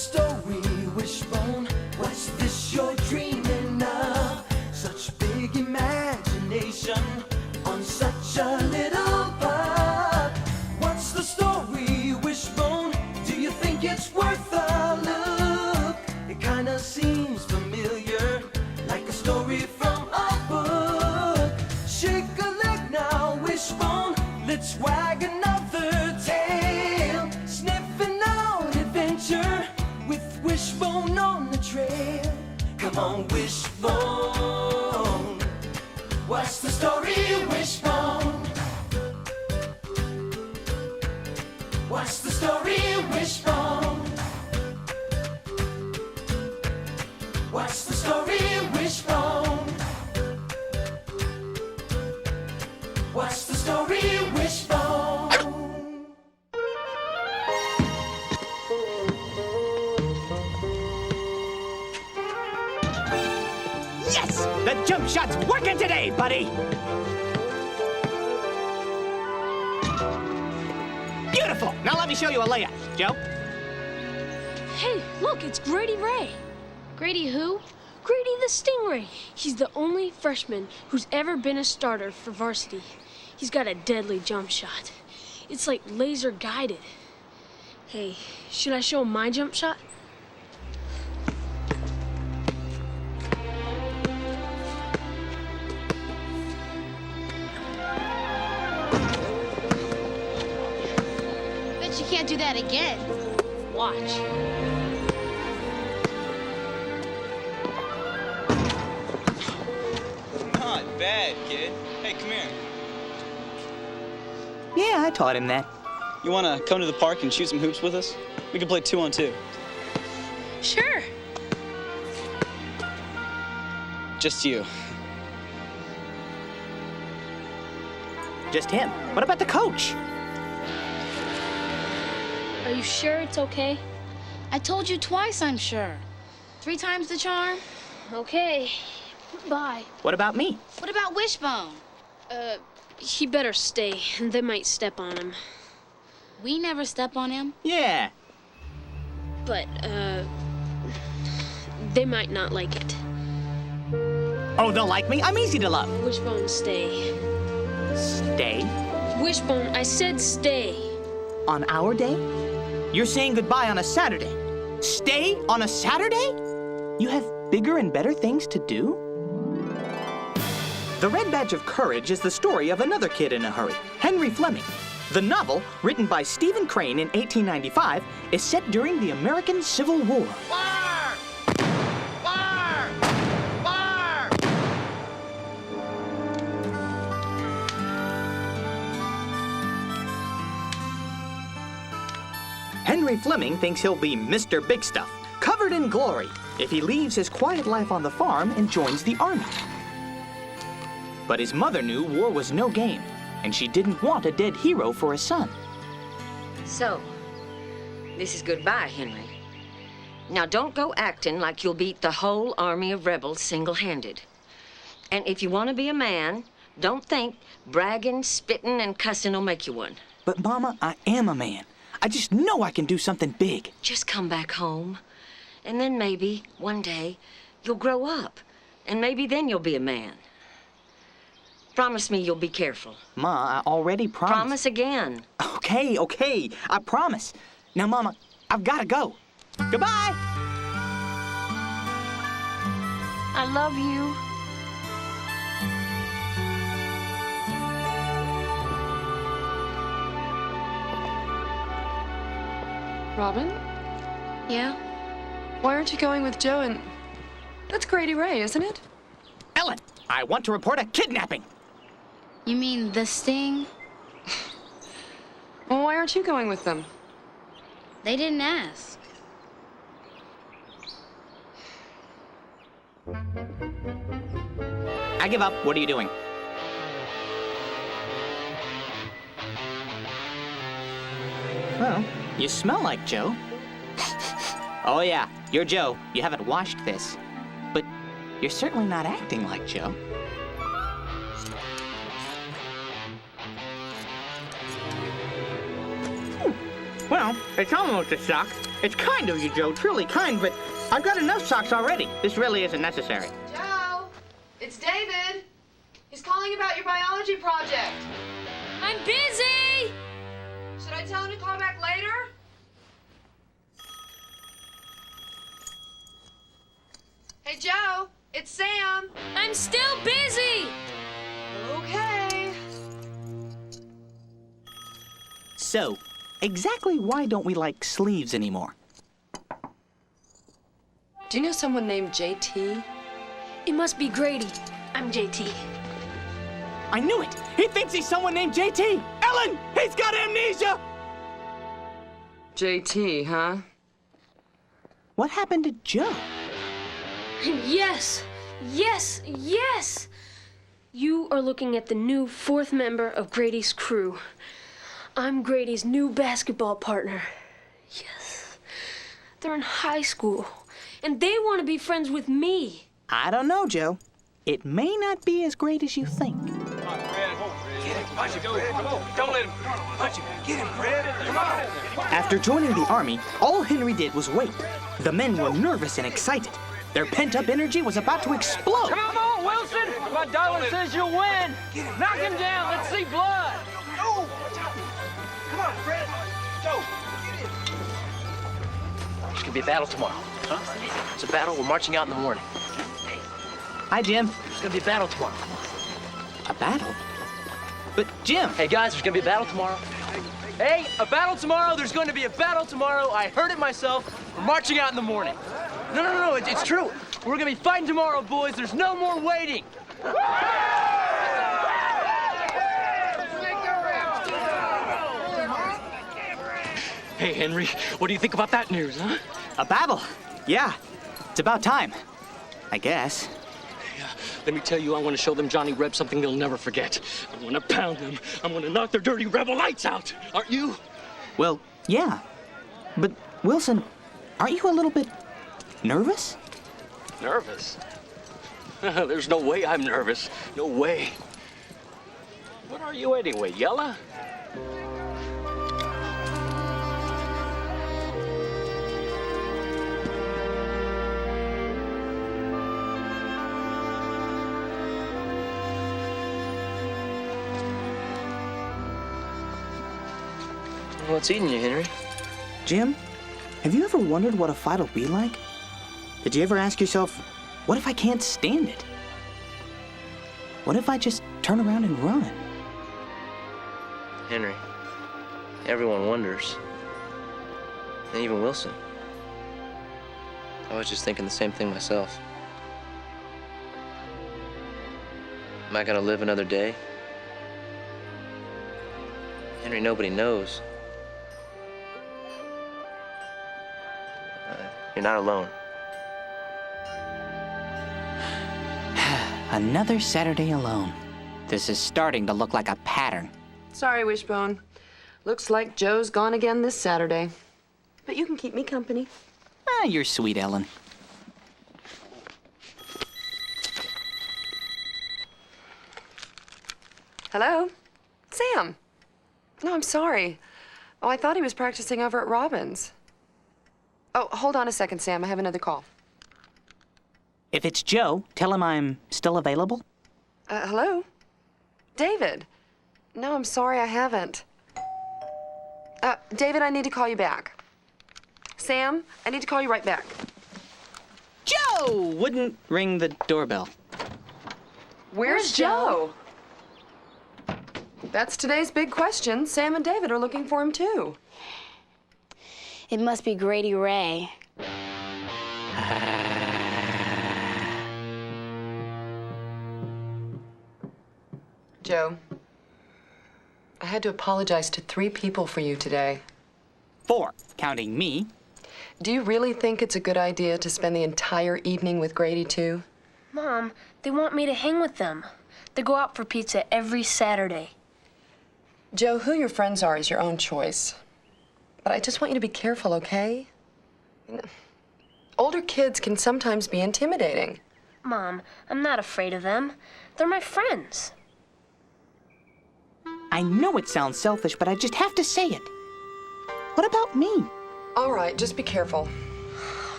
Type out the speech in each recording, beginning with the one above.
story, Wishbone? What's this you're dreaming of? Such big imagination on such a little bug. What's the story, Wishbone? Do you think it's worth a look? It kinda seems familiar, like a story from a book. Shake a leg now, Wishbone, let's wag another tail. Sniffing out adventure with Wishbone on the trail. Come on, Wishbone, what's the story, Wishbone? What's the story, Wishbone? What's the story, Wishbone? What's the story, Wishbone? Yes! The jump shot's working today, buddy! Beautiful! Now let me show you a layup, Joe. Hey, look, it's Grady Ray. Grady who? Grady the Stingray. He's the only freshman who's ever been a starter for varsity. He's got a deadly jump shot. It's like laser guided. Hey, should I show him my jump shot? Bet you can't do that again. Watch. Not bad, kid. Hey, come here. Yeah, I taught him that. You want to come to the park and shoot some hoops with us? We can play 2-on-2. Sure. Just you. Just him. What about the coach? Are you sure it's okay? I told you twice, I'm sure. 3 times the charm. Okay. Bye. What about me? What about Wishbone? He better stay. They might step on him. We never step on him. Yeah. But, they might not like it. Oh, they'll like me? I'm easy to love. Wishbone, stay. Stay? Wishbone, I said stay. On our day? You're saying goodbye on a Saturday. Stay on a Saturday? You have bigger and better things to do? The Red Badge of Courage is the story of another kid in a hurry, Henry Fleming. The novel, written by Stephen Crane in 1895, is set during the American Civil War. Fire! Fire! Fire! Henry Fleming thinks he'll be Mr. Big Stuff, covered in glory, if he leaves his quiet life on the farm and joins the army. But his mother knew war was no game, and she didn't want a dead hero for a son. So, this is goodbye, Henry. Now don't go acting like you'll beat the whole army of rebels single-handed. And if you want to be a man, don't think bragging, spitting, and cussing will make you one. But Mama, I am a man. I just know I can do something big. Just come back home, and then maybe, one day, you'll grow up, and maybe then you'll be a man. Promise me you'll be careful. Ma, I already promised. Promise again. Okay, I promise. Now, Mama, I've got to go. Goodbye! I love you. Robin, Yeah? why aren't you going with Joe and... That's Grady Ray, isn't it? Ellen, I want to report a kidnapping. You mean the sting? Well, why aren't you going with them? They didn't ask. I give up. What are you doing? Well, you smell like Joe. Oh, yeah, you're Joe. You haven't washed this. But you're certainly not acting like Joe. Well, it's almost a sock. It's kind of you, Joe, truly kind, but I've got enough socks already. This really isn't necessary. Joe, it's David. He's calling about your biology project. I'm busy! Should I tell him to call back later? Hey, Joe, it's Sam. I'm still busy! Okay. So, exactly why don't we like sleeves anymore? Do you know someone named JT? It must be Grady. I'm JT. I knew it! He thinks he's someone named JT! Ellen! He's got amnesia! JT, huh? What happened to Joe? Yes! Yes! Yes! You are looking at the new 4th member of Grady's crew. I'm Grady's new basketball partner. Yes. They're in high school, and they want to be friends with me. I don't know, Joe. It may not be as great as you think. Don't let him punch him. Get him, Fred. Come on. After joining the army, all Henry did was wait. The men were nervous and excited. Their pent-up energy was about to explode. Come on, Wilson! My dollar says you'll win! Knock him down, let's see blood! Go. Come on, Fred. Joe, get in. There's gonna be a battle tomorrow. Huh? It's a battle, we're marching out in the morning. Hi, Jim. There's gonna be a battle tomorrow. A battle? But, Jim... Hey, guys, there's gonna be a battle tomorrow. Hey, a battle tomorrow! There's going to be a battle tomorrow! I heard it myself. We're marching out in the morning. No, it's true. We're gonna be fighting tomorrow, boys. There's no more waiting. Hey, Henry, what do you think about that news, huh? A battle? Yeah. It's about time. I guess. Let me tell you, I want to show them Johnny Reb something they'll never forget. I'm gonna pound them. I'm gonna knock their dirty rebel lights out. Aren't you? Well, yeah. But, Wilson, aren't you a little bit nervous? Nervous? There's no way I'm nervous. No way. What are you anyway, Yella? What's eating you, Henry? Jim, have you ever wondered what a fight'll be like? Did you ever ask yourself, what if I can't stand it? What if I just turn around and run? Henry, everyone wonders. And even Wilson. I was just thinking the same thing myself. Am I gonna live another day? Henry, nobody knows. You're not alone. Another Saturday alone. This is starting to look like a pattern. Sorry, Wishbone. Looks like Joe's gone again this Saturday. But you can keep me company. Ah, you're sweet, Ellen. Hello? Sam. No, I'm sorry. Oh, I thought he was practicing over at Robin's. Oh, hold on a second, Sam. I have another call. If it's Joe, tell him I'm still available. Hello? David? No, I'm sorry, I haven't. David, I need to call you back. Sam, I need to call you right back. Joe wouldn't ring the doorbell. Where's Joe? That's today's big question. Sam and David are looking for him, too. It must be Grady Ray. Joe, I had to apologize to 3 people for you today. 4, counting me. Do you really think it's a good idea to spend the entire evening with Grady, too? Mom, they want me to hang with them. They go out for pizza every Saturday. Joe, who your friends are is your own choice. But I just want you to be careful, okay? Older kids can sometimes be intimidating. Mom, I'm not afraid of them. They're my friends. I know it sounds selfish, but I just have to say it. What about me? All right, just be careful.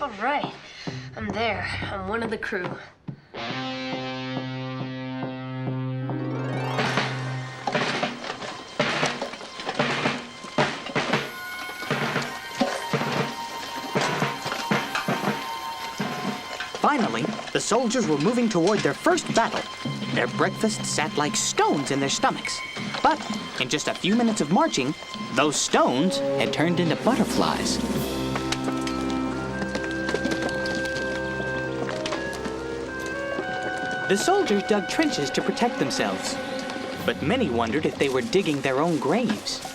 All right, I'm there. I'm one of the crew. Finally, the soldiers were moving toward their first battle. Their breakfast sat like stones in their stomachs. But in just a few minutes of marching, those stones had turned into butterflies. The soldiers dug trenches to protect themselves, but many wondered if they were digging their own graves.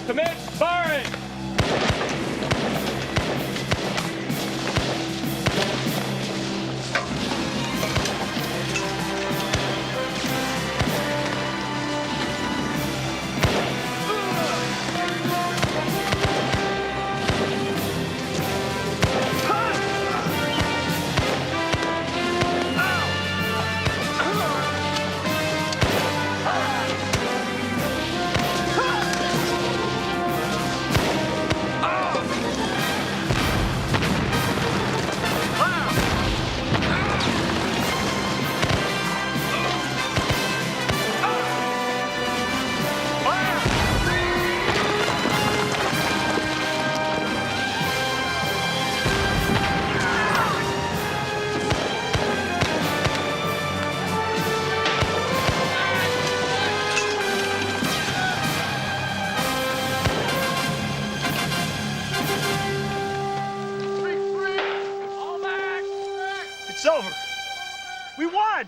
Commence firing! It's over. We won!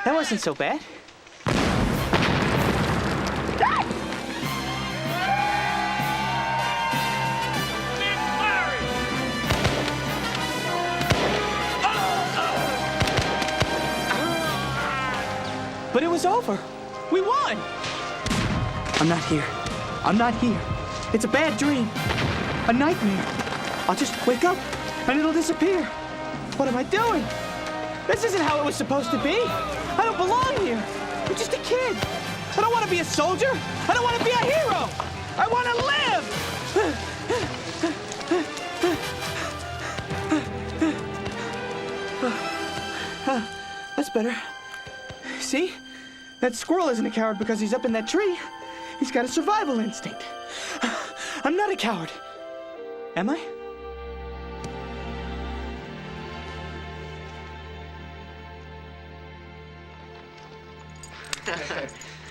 That wasn't so bad. But it was over. We won! I'm not here. I'm not here. It's a bad dream. A nightmare. I'll just wake up and it'll disappear. What am I doing? This isn't how it was supposed to be. I don't belong here. I'm just a kid. I don't want to be a soldier. I don't want to be a hero. I want to live. That's better. See? That squirrel isn't a coward because he's up in that tree. He's got a survival instinct. I'm not a coward. Am I?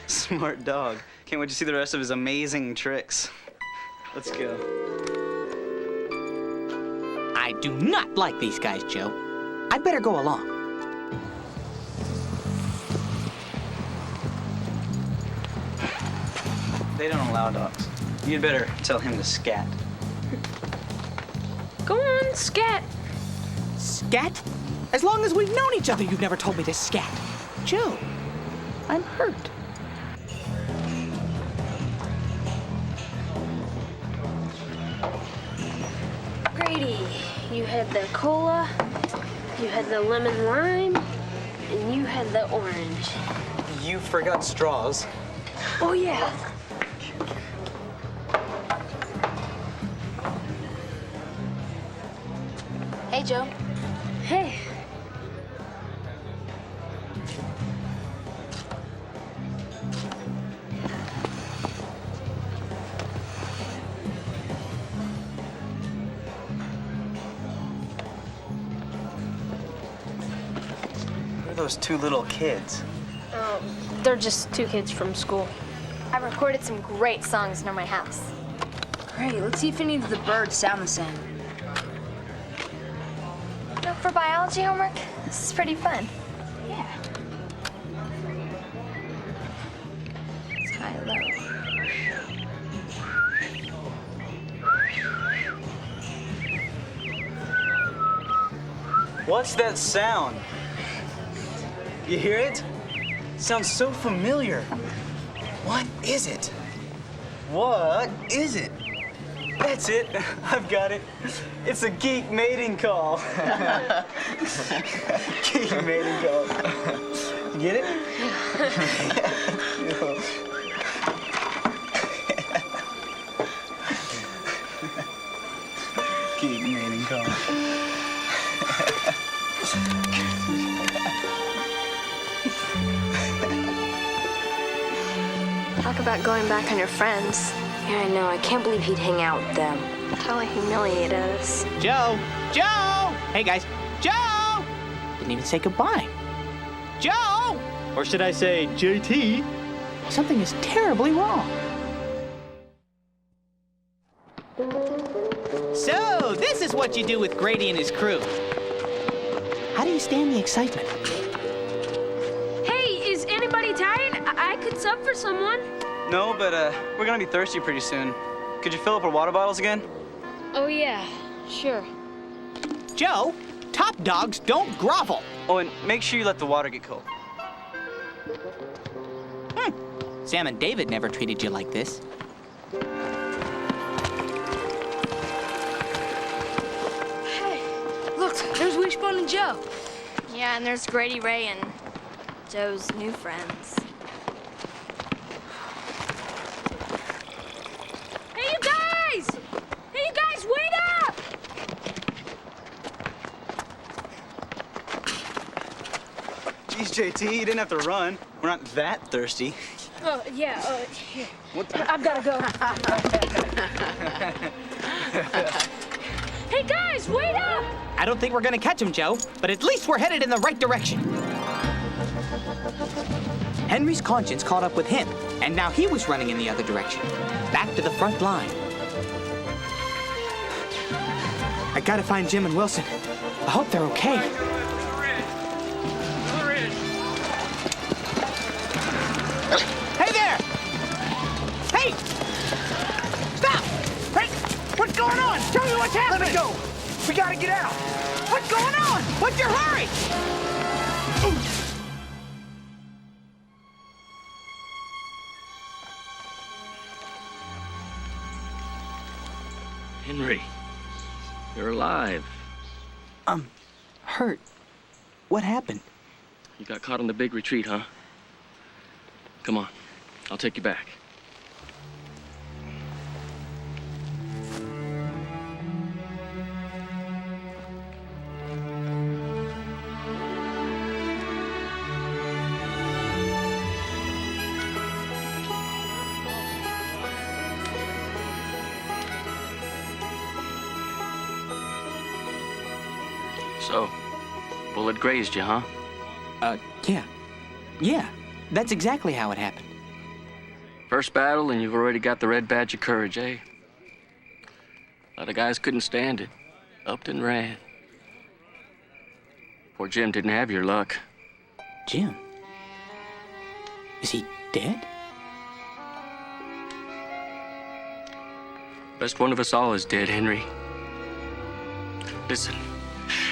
Smart dog. Can't wait to see the rest of his amazing tricks. Let's go. I do not like these guys, Joe. I'd better go along. They don't allow dogs. You'd better tell him to scat. Go on, scat. Scat? As long as we've known each other, you've never told me to scat. Joe, I'm hurt. Grady, you had the cola, you had the lemon lime, and you had the orange. You forgot straws. Oh, yeah. Hey, Joe. Hey. Who are those two little kids? They're just two kids from school. I recorded some great songs near my house. Great, let's see if any of the birds sound the same. For biology homework, this is pretty fun. Yeah. It's high, low. What's that sound? You hear it? Sounds so familiar. What is it? What is it? That's it. I've got it. It's a geek mating call. Geek mating call. You get it? Geek mating call. Talk about going back on your friends. Yeah, I know. I can't believe he'd hang out with them. Totally humiliated us. Joe! Joe! Hey, guys. Joe! Didn't even say goodbye. Joe! Or should I say JT? Something is terribly wrong. So, this is what you do with Grady and his crew. How do you stand the excitement? Hey, is anybody tired? I could sub for someone. No, but we're gonna be thirsty pretty soon. Could you fill up our water bottles again? Oh, yeah, sure. Joe, top dogs don't grovel. Oh, and make sure you let the water get cold. Sam and David never treated you like this. Hey, look, there's Wishbone and Joe. Yeah, and there's Grady Ray and Joe's new friends. Hey, you guys! Hey, you guys, wait up! Geez, JT, you didn't have to run. We're not that thirsty. Oh, yeah, here. I've gotta go. Hey, guys, wait up! I don't think we're gonna catch him, Joe, but at least we're headed in the right direction. Henry's conscience caught up with him, and now he was running in the other direction, back to the front line. I gotta find Jim and Wilson. I hope they're okay. Hey there! Hey! Stop! Hey! What's going on? Tell me what's happening! Let me go. We gotta get out. What's going on? What's your hurry? Henry, you're alive. I'm hurt. What happened? You got caught on the big retreat, huh? Come on, I'll take you back. So, bullet grazed you, huh? Yeah. Yeah, that's exactly how it happened. First battle, and you've already got the red badge of courage, eh? A lot of guys couldn't stand it. Upped and ran. Poor Jim didn't have your luck. Jim? Is he dead? Best one of us all is dead, Henry. Listen,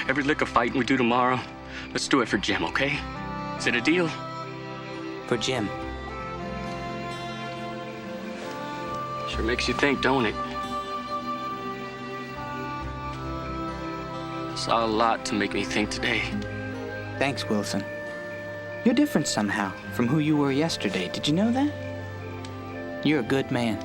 every lick of fighting we do tomorrow, let's do it for Jim, okay? Is it a deal? For Jim. Sure makes you think, don't it? Saw a lot to make me think today. Thanks, Wilson. You're different somehow from who you were yesterday. Did you know that? You're a good man.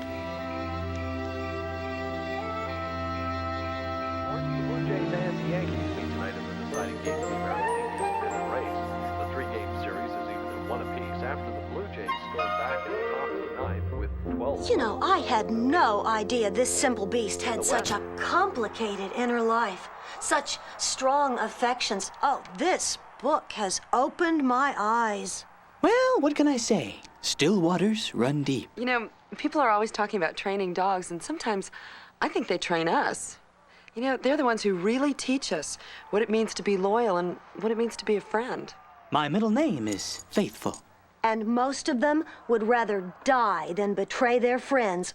The Blue Jays and the Yankees meet tonight in the deciding game of the American League East Division race. The three-game series is even at 1 apiece after the Blue Jays scored back in the top of the ninth with 12. You know, I had no idea this simple beast had such a complicated inner life, such strong affections. Oh, this book has opened my eyes. Well, what can I say? Still waters run deep. You know, People are always talking about training dogs, and sometimes I think they train us. You know, they're the ones who really teach us what it means to be loyal and what it means to be a friend. My middle name is Faithful. And most of them would rather die than betray their friends,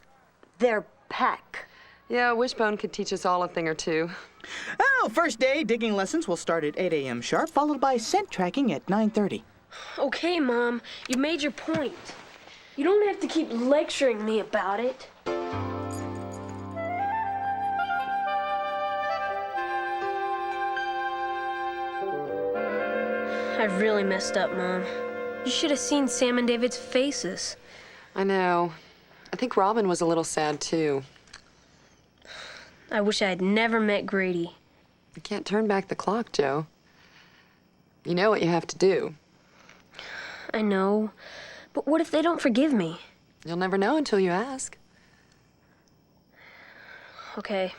their pack. Yeah, Wishbone could teach us all a thing or two. Oh, first day digging lessons will start at 8 a.m. sharp, followed by scent tracking at 9:30. Okay, Mom, you made your point. You don't have to keep lecturing me about it. I really messed up, Mom. You should have seen Sam and David's faces. I know. I think Robin was a little sad, too. I wish I had never met Grady. You can't turn back the clock, Joe. You know what you have to do. I know. But what if they don't forgive me? You'll never know until you ask. Okay.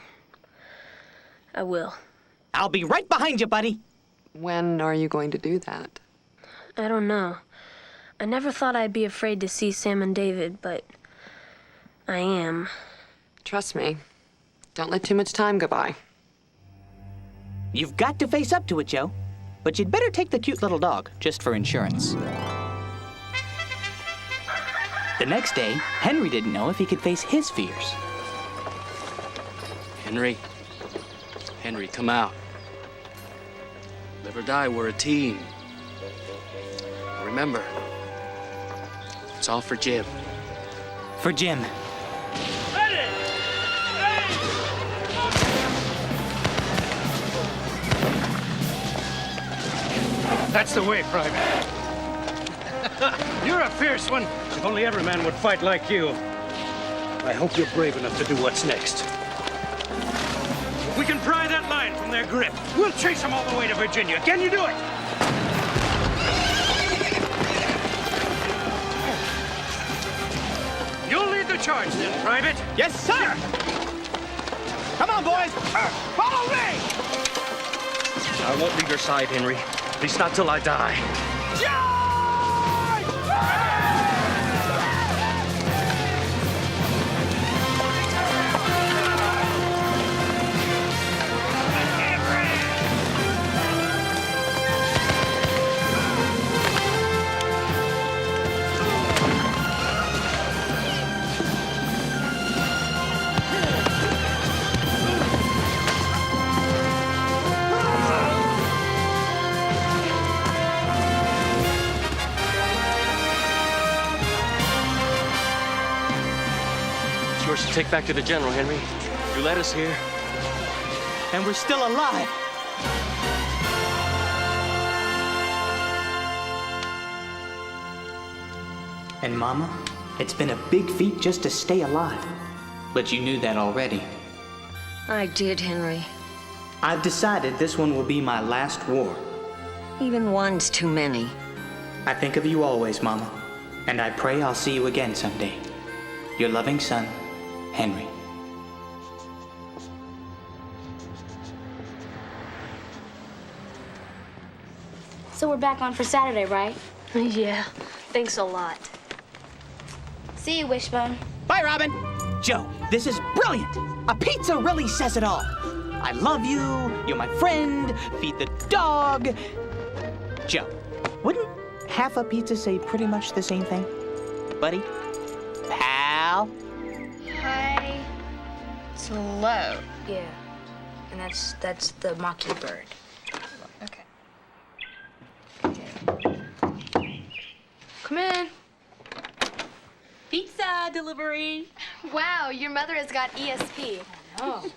I will. I'll be right behind you, buddy. When are you going to do that? I don't know. I never thought I'd be afraid to see Sam and David, but I am. Trust me. Don't let too much time go by. You've got to face up to it, Joe. But you'd better take the cute little dog, just for insurance. The next day, Henry didn't know if he could face his fears. Henry. Henry, come out. Live or die, we're a team. Remember, it's all for Jim. For Jim. That's the way, Private. You're a fierce one. If only every man would fight like you. I hope you're brave enough to do what's next. If we can pry that line from their grip, we'll chase them all the way to Virginia. Can you do it? You'll lead the charge then, Private. Yes, sir! Come on, boys! Follow me! I won't leave your side, Henry. At least not till I die. Yours to take back to the General, Henry. You led us here. And we're still alive. And Mama, it's been a big feat just to stay alive. But you knew that already. I did, Henry. I've decided this one will be my last war. Even one's too many. I think of you always, Mama. And I pray I'll see you again someday. Your loving son, Henry. So we're back on for Saturday, right? Yeah, thanks a lot. See you, Wishbone. Bye, Robin. Joe, this is brilliant. A pizza really says it all. I love you. You're my friend. Feed the dog. Joe, wouldn't half a pizza say pretty much the same thing? Buddy? Pal? High to low. Yeah. And that's the mockingbird. Okay. Come in. Pizza delivery. Wow, your mother has got ESP. Oh.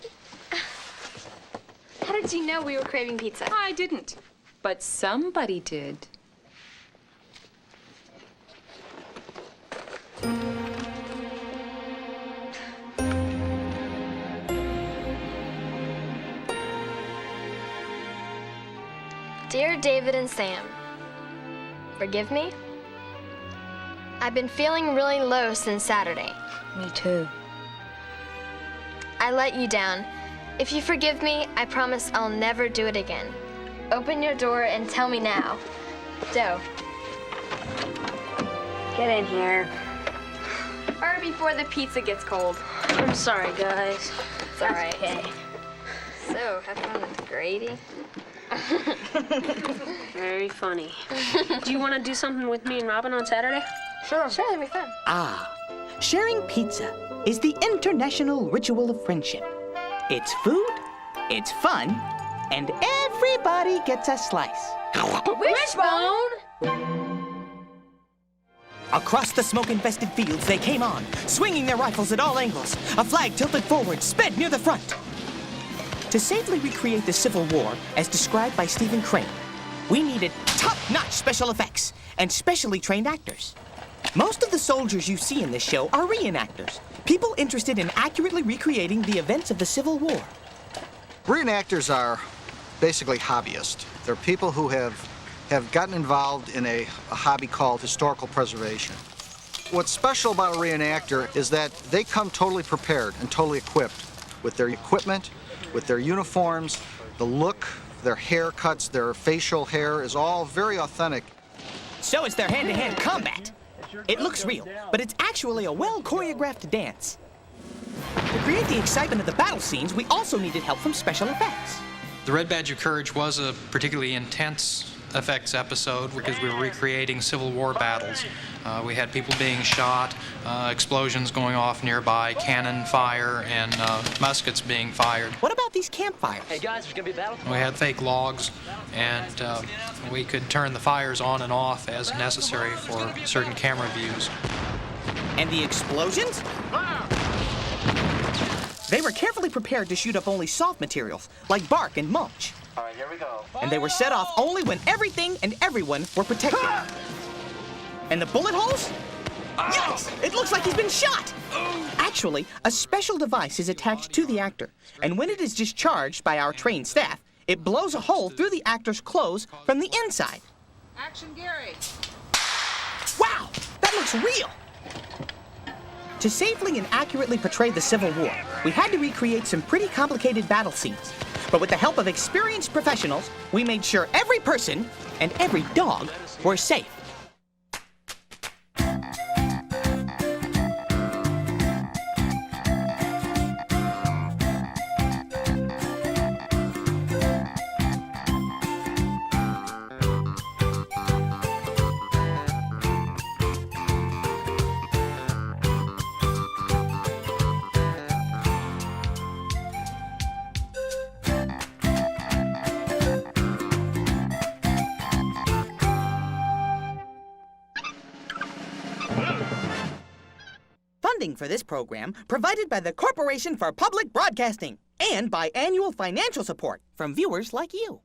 How did you know we were craving pizza? I didn't, but somebody did. Dear David and Sam, forgive me? I've been feeling really low since Saturday. Me too. I let you down. If you forgive me, I promise I'll never do it again. Open your door and tell me now. Joe. Get in here. Or before the pizza gets cold. I'm sorry, guys. It's all right. Okay. So, have fun with Grady. Very funny. Do you want to do something with me and Robin on Saturday? Sure, that'd be fun. Ah, sharing pizza is the international ritual of friendship. It's food, it's fun, and everybody gets a slice. Wishbone! Across the smoke-infested fields they came on, swinging their rifles at all angles. A flag tilted forward sped near the front. To safely recreate the Civil War, as described by Stephen Crane, we needed top-notch special effects and specially trained actors. Most of the soldiers you see in this show are reenactors, people interested in accurately recreating the events of the Civil War. Reenactors are basically hobbyists. They're people who have gotten involved in a hobby called historical preservation. What's special about a reenactor is that they come totally prepared and totally equipped with their equipment, with their uniforms, the look, their haircuts, their facial hair is all very authentic. So is their hand-to-hand combat. It looks real, but it's actually a well-choreographed dance. To create the excitement of the battle scenes, we also needed help from special effects. The Red Badge of Courage was a particularly intense effects episode because we were recreating Civil War battles. We had people being shot, explosions going off nearby, cannon fire, and muskets being fired. What about these campfires? Hey guys, there's gonna be a battle. We had fake logs, and we could turn the fires on and off as necessary for certain camera views. And the explosions? They were carefully prepared to shoot up only soft materials, like bark and mulch. All right, here we go. And they were set off only when everything and everyone were protected. And the bullet holes? Yikes! It looks like he's been shot! Actually, a special device is attached to the actor, and when it is discharged by our trained staff, it blows a hole through the actor's clothes from the inside. Action, Gary. Wow! That looks real! To safely and accurately portray the Civil War, we had to recreate some pretty complicated battle scenes. But with the help of experienced professionals, we made sure every person and every dog were safe. Funding for this program provided by the Corporation for Public Broadcasting and by annual financial support from viewers like you.